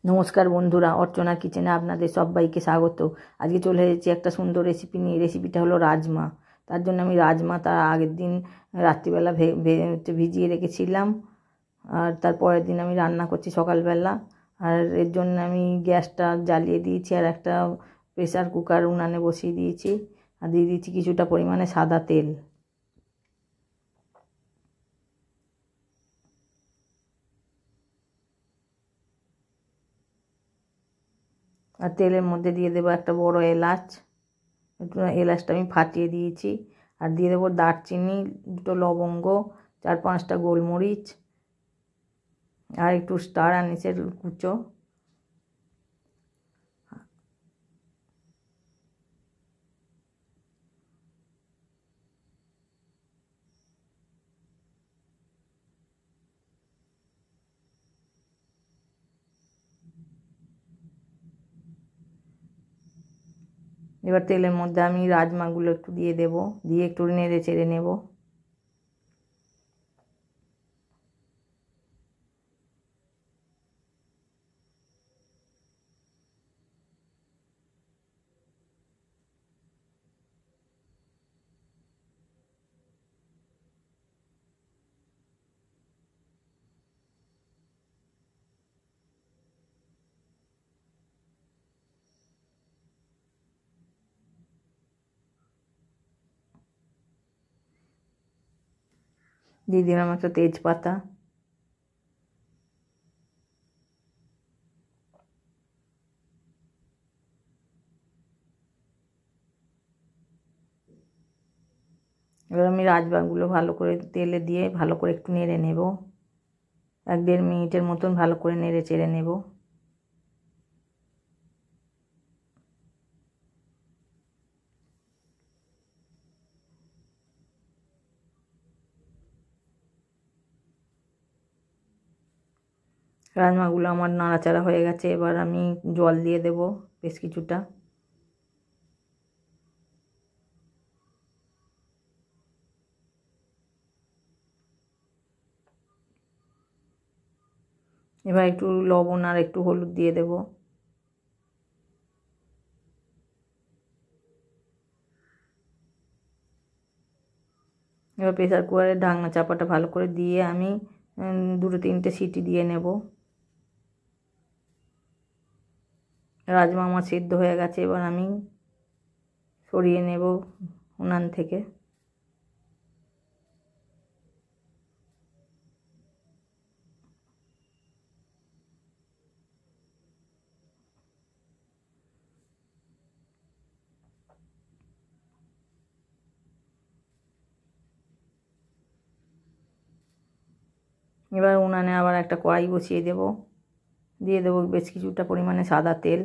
নমস্কার বন্ধুরা, অর্চনা কিচেনে আপনাদের সবাইকে স্বাগত। আজকে চলে এসেছি একটা সুন্দর রেসিপি নিয়ে। রেসিপিটা হলো রাজমা। তার জন্য আমি রাজমা তার আগের দিন রাত্রিবেলা ভিজিয়ে রেখেছিলাম, আর তার পরের দিন আমি রান্না করছি সকালবেলা। আর এর জন্য আমি গ্যাসটা জ্বালিয়ে দিয়েছি, আর একটা প্রেসার কুকার উনানে বসিয়ে দিয়েছি, আর দিয়ে দিচ্ছি কিছুটা পরিমাণে সাদা তেল। আর তেলের মধ্যে দিয়ে দেবো একটা বড় এলাচ। একটু এলাচটা আমি ফাটিয়ে দিয়েছি। আর দিয়ে দেবো দারচিনি, দুটো লবঙ্গ, 4-5টা গোলমরিচ, আর একটু স্টার আনিসের কুচো। এবার তেলের মধ্যে আমি রাজমাগুলো একটু দিয়ে দেবো, দিয়ে একটু নেড়ে চেড়ে নেব। দিয়ে দিলাম একটা তেজপাতা। এবার আমি রাজমাগুলো ভালো করে তেলে দিয়ে ভালো করে একটু নেড়ে নেব। 1-1.5 মিনিটের মতন ভালো করে নেড়ে চেড়ে নেব। রাজমাগুলো আমার নাড়াচাড়া হয়ে গেছে। এবার আমি জল দিয়ে দেব বেশ কিছুটা। এবার একটু লবণ আর একটু হলুদ দিয়ে দেব। এবার প্রেসার কুকারের ঢাকনা চাপাটা ভালো করে দিয়ে আমি 2-3টে সিটি দিয়ে নেব। রাজমা আমার সিদ্ধ হয়ে গেছে। এবার আমি সরিয়ে নেব উনান থেকে। এবার উনানে আবার একটা কড়াই বসিয়ে দেব, দিয়ে দেবো বেশ কিছুটা পরিমাণে সাদা তেল।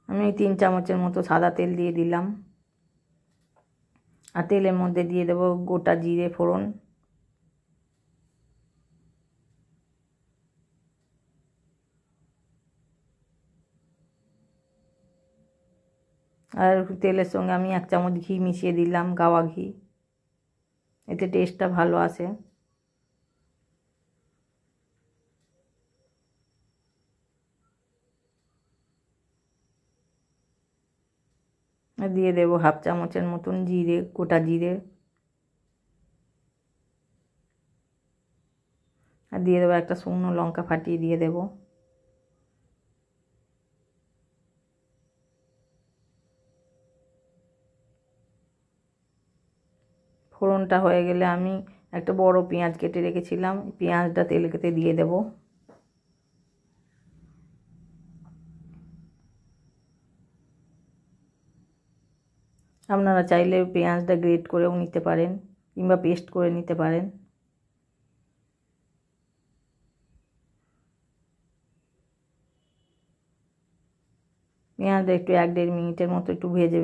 আমি 3 চামচের মতো সাদা তেল দিয়ে দিলাম। আর তেলের মধ্যে দিয়ে দেবো গোটা জিরে ফোড়ন, আর তেলের সঙ্গে আমি 1 চামচ ঘি মিশিয়ে দিলাম, গাওয়া ঘি। এতে টেস্টটা ভালো আসে। আর দিয়ে দেবো 1/2 চামচের মতন জিরে, গোটা জিরে। আর দিয়ে দেবো একটা শুকনো লঙ্কা ফাটিয়ে দিয়ে দেবো। ফোড়নটা হয়ে গেলে আমি একটা বড় পেঁয়াজ কেটে রেখেছিলাম, পেঁয়াজটা তেলেতে দিয়ে দেব। আপনারা চাইলে পেঁয়াজটা গ্রেট করেও নিতে পারেন, কিংবা পেস্ট করে নিতে পারেন। পেঁয়াজটা একটু 1-1.5 মিনিটের মতো একটু ভেজে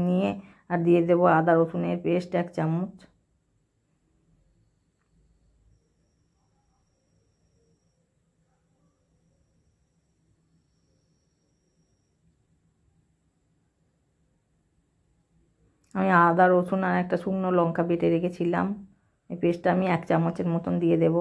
নিয়ে আর দিয়ে দেবো আদা রসুনের পেস্ট 1 চামচ। আমি আদা রসুন আর একটা শুকনো লঙ্কা বেটে রেখেছিলাম, এই পেস্টটা আমি 1 চামচের মতন দিয়ে দেব।